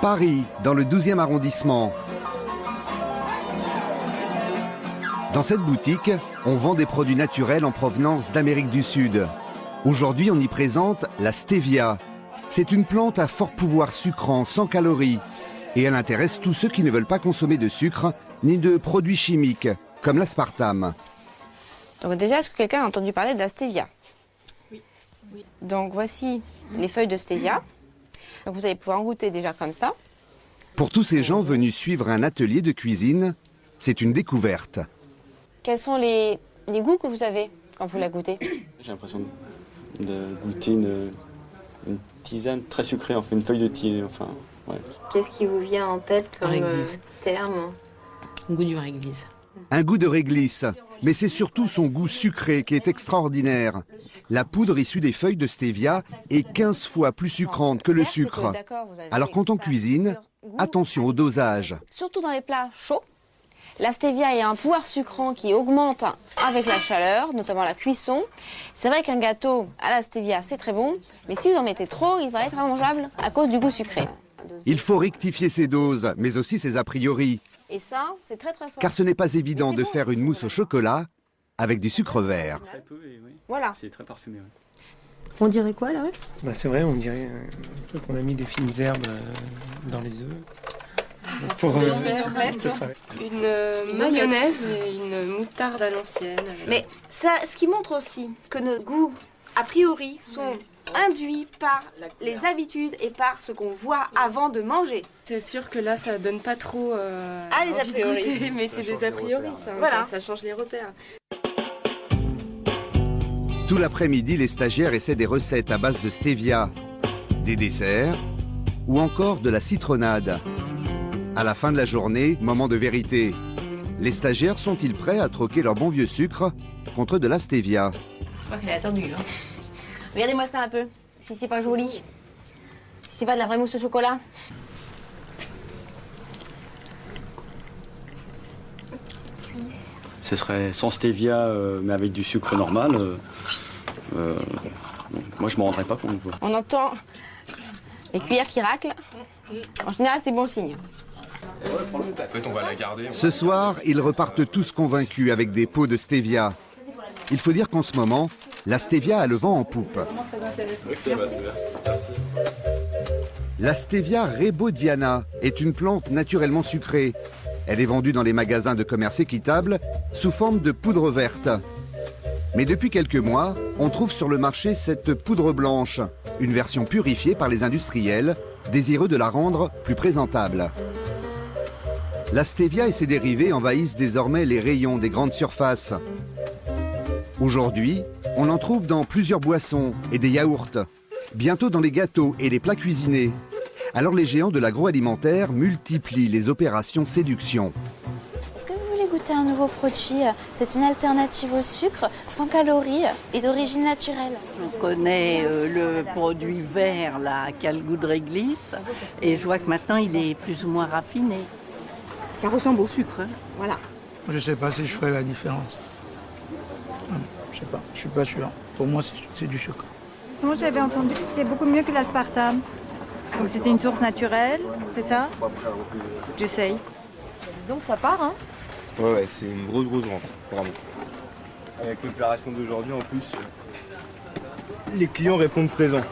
Paris, dans le 12e arrondissement. Dans cette boutique, on vend des produits naturels en provenance d'Amérique du Sud. Aujourd'hui, on y présente la stevia. C'est une plante à fort pouvoir sucrant, sans calories. Et elle intéresse tous ceux qui ne veulent pas consommer de sucre ni de produits chimiques, comme l'aspartame. Donc déjà, est-ce que quelqu'un a entendu parler de la stevia? Oui. Donc voici les feuilles de stevia. Donc vous allez pouvoir en goûter déjà comme ça. Pour tous ces gens venus suivre un atelier de cuisine, c'est une découverte. Quels sont les goûts que vous avez quand vous la goûtez? J'ai l'impression de goûter une tisane très sucrée, enfin une feuille de thé. Enfin, ouais. Qu'est-ce qui vous vient en tête comme terme? Le goût du réglisse. Un goût de réglisse, mais c'est surtout son goût sucré qui est extraordinaire. La poudre issue des feuilles de stevia est 15 fois plus sucrante que le sucre. Alors quand on cuisine, attention au dosage. Surtout dans les plats chauds, la stevia a un pouvoir sucrant qui augmente avec la chaleur, notamment la cuisson. C'est vrai qu'un gâteau à la stevia, c'est très bon, mais si vous en mettez trop, il va être immangeable à cause du goût sucré. Il faut rectifier ses doses, mais aussi ses a priori. Et ça, c'est très très fort. Car ce n'est pas évident de faire une mousse au chocolat avec du sucre vert. Très peu, et oui. Voilà. C'est très parfumé. Ouais. On dirait quoi là? Bah, c'est vrai, on dirait qu'on a mis des fines herbes dans les œufs. Pour, Une mayonnaise et une moutarde à l'ancienne. Mais ça, ce qui montre aussi que nos goûts, a priori, sont induits par les habitudes et par ce qu'on voit avant de manger. C'est sûr que là, ça donne pas trop les a envie de priori. goûter, mais c'est des a priori, ça. Voilà. Ça change les repères. Tout l'après-midi, les stagiaires essaient des recettes à base de stevia, des desserts ou encore de la citronnade. À la fin de la journée, moment de vérité. Les stagiaires sont-ils prêts à troquer leur bon vieux sucre contre de la stevia? Je crois qu'il a attendu. Hein. Regardez-moi ça un peu, si c'est pas joli. Si c'est pas de la vraie mousse au chocolat. Ce serait sans stevia, mais avec du sucre normal. Moi, je ne m'en rendrais pas compte. On entend les cuillères qui raclent. En général, c'est bon signe. En fait, on va la garder. Ce soir, ils repartent tous convaincus avec des pots de stevia. Il faut dire qu'en ce moment, la stevia a le vent en poupe. La stevia rebaudiana est une plante naturellement sucrée. Elle est vendue dans les magasins de commerce équitable sous forme de poudre verte. Mais depuis quelques mois, on trouve sur le marché cette poudre blanche, une version purifiée par les industriels, désireux de la rendre plus présentable. La stevia et ses dérivés envahissent désormais les rayons des grandes surfaces. Aujourd'hui, on en trouve dans plusieurs boissons et des yaourts, bientôt dans les gâteaux et les plats cuisinés. Alors les géants de l'agroalimentaire multiplient les opérations séduction. Est-ce que vous voulez goûter un nouveau produit? C'est une alternative au sucre, sans calories et d'origine naturelle. On connaît le produit vert là, qui a le goût de réglisse, et je vois que maintenant il est plus ou moins raffiné. Ça ressemble au sucre, hein. Voilà. je ne sais pas si je ferai la différence. Je sais pas, je suis pas sûr. Pour moi, c'est du sucre. Moi, j'avais entendu que c'était beaucoup mieux que l'aspartame. Donc c'était une source naturelle, c'est ça? J'essaye. Donc ça part, hein? Ouais, c'est une grosse rentre, vraiment. Avec l'opération d'aujourd'hui, en plus, les clients répondent présents.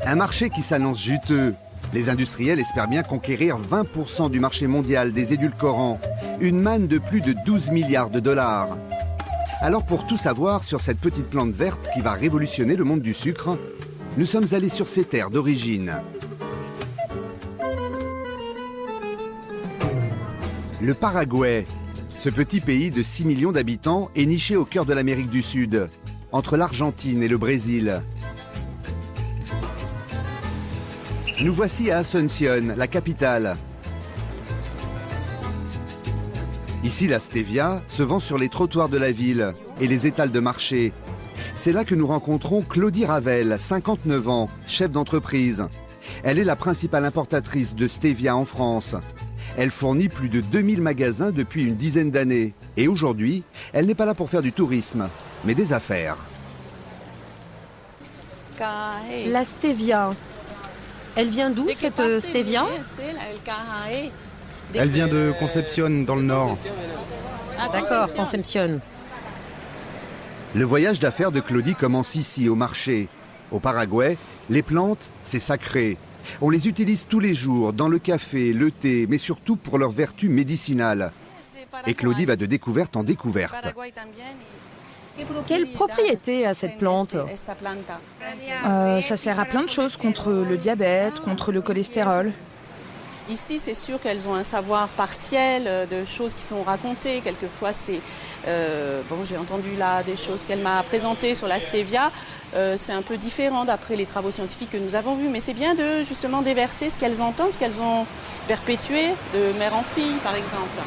Un marché qui s'annonce juteux. Les industriels espèrent bien conquérir 20% du marché mondial des édulcorants. Une manne de plus de 12 milliards de dollars. Alors pour tout savoir sur cette petite plante verte qui va révolutionner le monde du sucre, nous sommes allés sur ses terres d'origine. Le Paraguay, ce petit pays de 6 millions d'habitants est niché au cœur de l'Amérique du Sud, entre l'Argentine et le Brésil. Nous voici à Asunción, la capitale. Ici, la stevia se vend sur les trottoirs de la ville et les étals de marché. C'est là que nous rencontrons Claudie Ravel, 59 ans, chef d'entreprise. Elle est la principale importatrice de stevia en France. Elle fournit plus de 2000 magasins depuis une dizaine d'années. Et aujourd'hui, elle n'est pas là pour faire du tourisme, mais des affaires. La stevia, Elle vient d'où cette stevia? Elle vient de Concepción, dans le nord. D'accord, Concepción. Le voyage d'affaires de Claudie commence ici, au marché. Au Paraguay, les plantes, c'est sacré. On les utilise tous les jours, dans le café, le thé, mais surtout pour leurs vertus médicinales. Et Claudie va de découverte en découverte. Quelle propriété a cette plante? Ça sert à plein de choses, contre le diabète, contre le cholestérol. Ici, c'est sûr qu'elles ont un savoir partiel de choses qui sont racontées. Quelquefois, c'est... j'ai entendu là des choses qu'elle m'a présentées sur la stevia. C'est un peu différent d'après les travaux scientifiques que nous avons vus. Mais c'est bien de justement déverser ce qu'elles entendent, ce qu'elles ont perpétué de mère en fille, par exemple.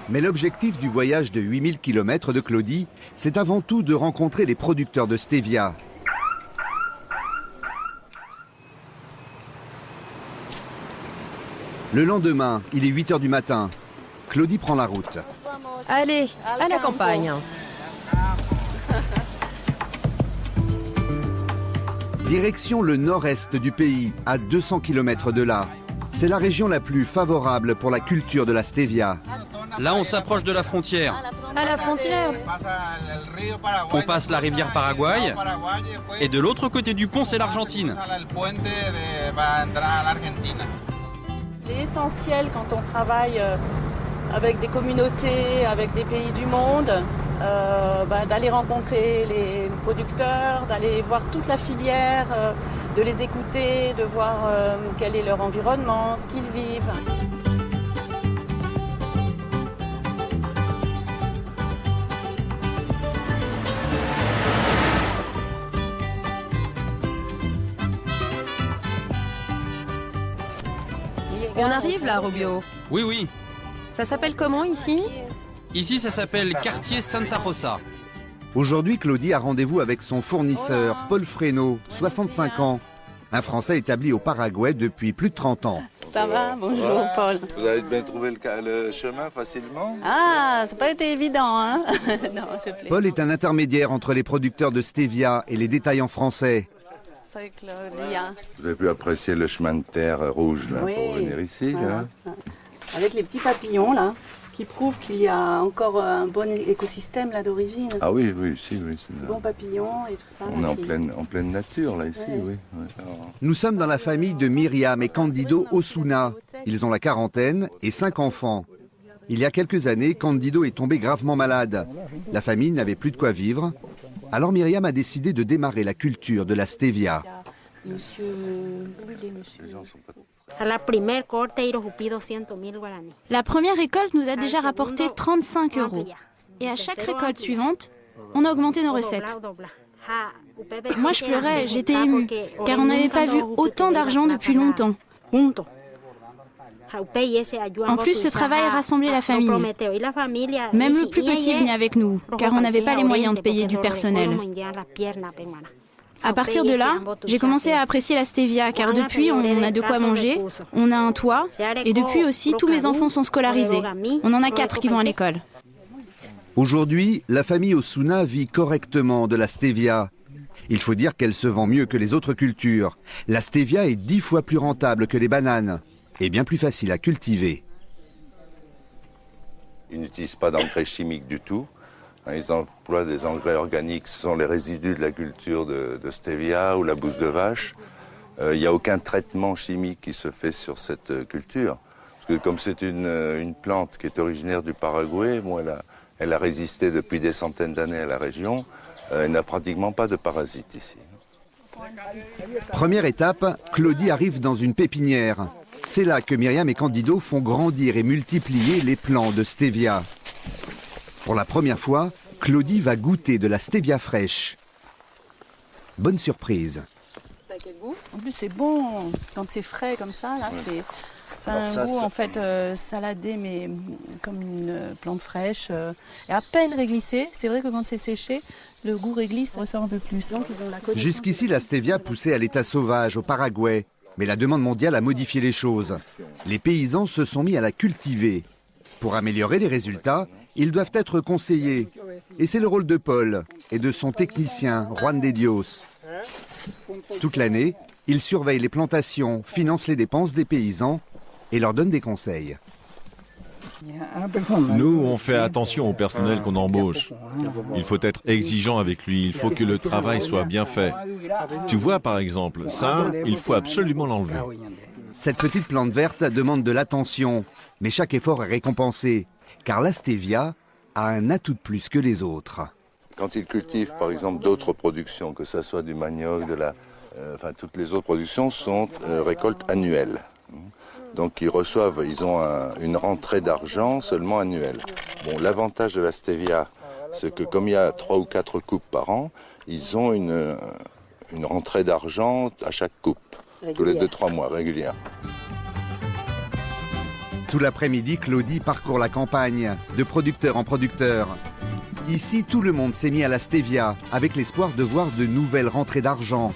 Mais l'objectif du voyage de 8000 km de Claudie, c'est avant tout de rencontrer les producteurs de stevia. Le lendemain, il est 8 h du matin. Claudie prend la route. Allez, à la campagne. Direction le nord-est du pays, à 200 km de là. C'est la région la plus favorable pour la culture de la stevia. Là, on s'approche de la frontière. À la frontière. On passe la rivière Paraguay. Et de l'autre côté du pont, c'est l'Argentine. L'essentiel quand on travaille avec des communautés, avec des pays du monde, d'aller rencontrer les producteurs, d'aller voir toute la filière, de les écouter, de voir quel est leur environnement, ce qu'ils vivent. On arrive là, Rubio. Oui, oui. Ça s'appelle comment ici? Ici, ça s'appelle Quartier Santa Rosa. Aujourd'hui, Claudie a rendez-vous avec son fournisseur, Paul Fresneau, 65 ans. Un Français établi au Paraguay depuis plus de 30 ans. Ça va? Bonjour, Paul. Vous avez bien trouvé le chemin facilement? Ah, ça n'a pas été évident, hein? Non, je plaisante. Paul est un intermédiaire entre les producteurs de stevia et les détaillants français. C'est Claudia. Vous avez pu apprécier le chemin de terre rouge là, Oui, pour venir ici. voilà. Là. Avec les petits papillons là, qui prouvent qu'il y a encore un bon écosystème là d'origine. Ah oui, oui, si, oui. Bons papillons et tout ça. On là, est en pleine nature là ici, Ouais. oui. Ouais. Alors, Nous sommes dans la famille de Myriam et Candido Osuna. Ils ont la quarantaine et 5 enfants. Il y a quelques années, Candido est tombé gravement malade. La famille n'avait plus de quoi vivre. Alors Myriam a décidé de démarrer la culture de la stevia. La première récolte nous a déjà rapporté 35 €. Et à chaque récolte suivante, on a augmenté nos recettes. Moi, je pleurais, j'étais émue, car on n'avait pas vu autant d'argent depuis longtemps. En plus, ce travail rassemblait la famille. Même le plus petit venait avec nous, car on n'avait pas les moyens de payer du personnel. À partir de là, j'ai commencé à apprécier la stevia, car depuis, on a de quoi manger, on a un toit, et depuis aussi, tous mes enfants sont scolarisés. On en a 4 qui vont à l'école. Aujourd'hui, la famille Osuna vit correctement de la stevia. Il faut dire qu'elle se vend mieux que les autres cultures. La stevia est 10 fois plus rentable que les bananes et bien plus facile à cultiver. ils n'utilisent pas d'engrais chimiques du tout. Ils emploient des engrais organiques, ce sont les résidus de la culture de stevia ou la bouse de vache. Il n'y a aucun traitement chimique qui se fait sur cette culture. Parce que comme c'est une plante qui est originaire du Paraguay, bon, elle a résisté depuis des centaines d'années à la région. Elle n'a pratiquement pas de parasites ici. Première étape, Claudie arrive dans une pépinière. C'est là que Myriam et Candido font grandir et multiplier les plants de stevia. Pour la première fois, Claudie va goûter de la stevia fraîche. Bonne surprise. Ça a quel goût? En plus, c'est bon quand c'est frais comme ça. Là, ouais. C'est un goût en fait saladé, mais comme une plante fraîche et à peine réglissé. C'est vrai que quand c'est séché, le goût réglisse ressort un peu plus. Donc, ils ont la Jusqu'ici, la stevia poussait à l'état sauvage au Paraguay. Mais la demande mondiale a modifié les choses. Les paysans se sont mis à la cultiver. Pour améliorer les résultats, ils doivent être conseillés. Et c'est le rôle de Paul et de son technicien, Juan de Dios. Toute l'année, Ils surveillent les plantations, financent les dépenses des paysans et leur donnent des conseils. Nous, on fait attention au personnel qu'on embauche. Il faut être exigeant avec lui, il faut que le travail soit bien fait. Tu vois, par exemple, ça, il faut absolument l'enlever. Cette petite plante verte demande de l'attention, mais chaque effort est récompensé, car la stevia a un atout de plus que les autres. Quand ils cultivent, par exemple, d'autres productions, que ce soit du manioc, toutes les autres productions sont récoltes annuelles. Donc ils ont une rentrée d'argent seulement annuelle. Bon, l'avantage de la stevia, c'est que comme il y a 3 ou 4 coupes par an, ils ont une rentrée d'argent à chaque coupe, tous les 2-3 mois, régulière. Tout l'après-midi, Claudie parcourt la campagne, de producteur en producteur. Ici, tout le monde s'est mis à la stevia, avec l'espoir de voir de nouvelles rentrées d'argent.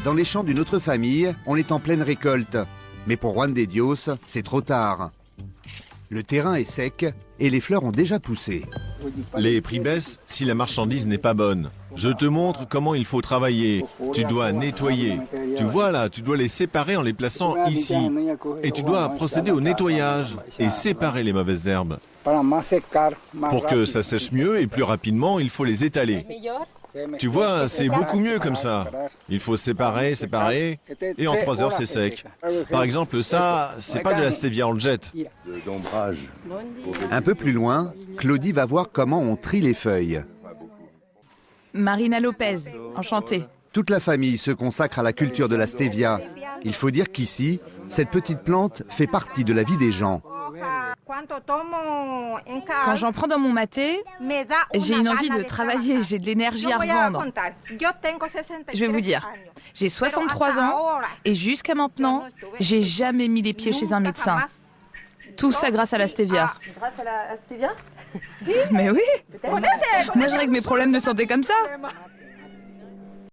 Dans les champs d'une autre famille, on est en pleine récolte. Mais pour Juan de Dios, c'est trop tard. Le terrain est sec et les fleurs ont déjà poussé. Les prix baissent si la marchandise n'est pas bonne. Je te montre comment il faut travailler. Tu dois nettoyer. Tu vois là, tu dois les séparer en les plaçant ici. Et tu dois procéder au nettoyage et séparer les mauvaises herbes. Pour que ça sèche mieux et plus rapidement, il faut les étaler. Tu vois, c'est beaucoup mieux comme ça. Il faut séparer, et en 3 heures, c'est sec. Par exemple, ça, c'est pas de la stevia, on le jette. Un peu plus loin, Claudie va voir comment on trie les feuilles. Marina Lopez, enchantée. Toute la famille se consacre à la culture de la stevia. Il faut dire qu'ici, cette petite plante fait partie de la vie des gens. Quand j'en prends dans mon maté, j'ai une envie de travailler, j'ai de l'énergie à revendre. Je vais vous dire, j'ai 63 ans et jusqu'à maintenant, j'ai jamais mis les pieds chez un médecin. Tout ça grâce à la stevia. Grâce à la stevia? Mais oui. Moi, je règle mes problèmes de santé comme ça.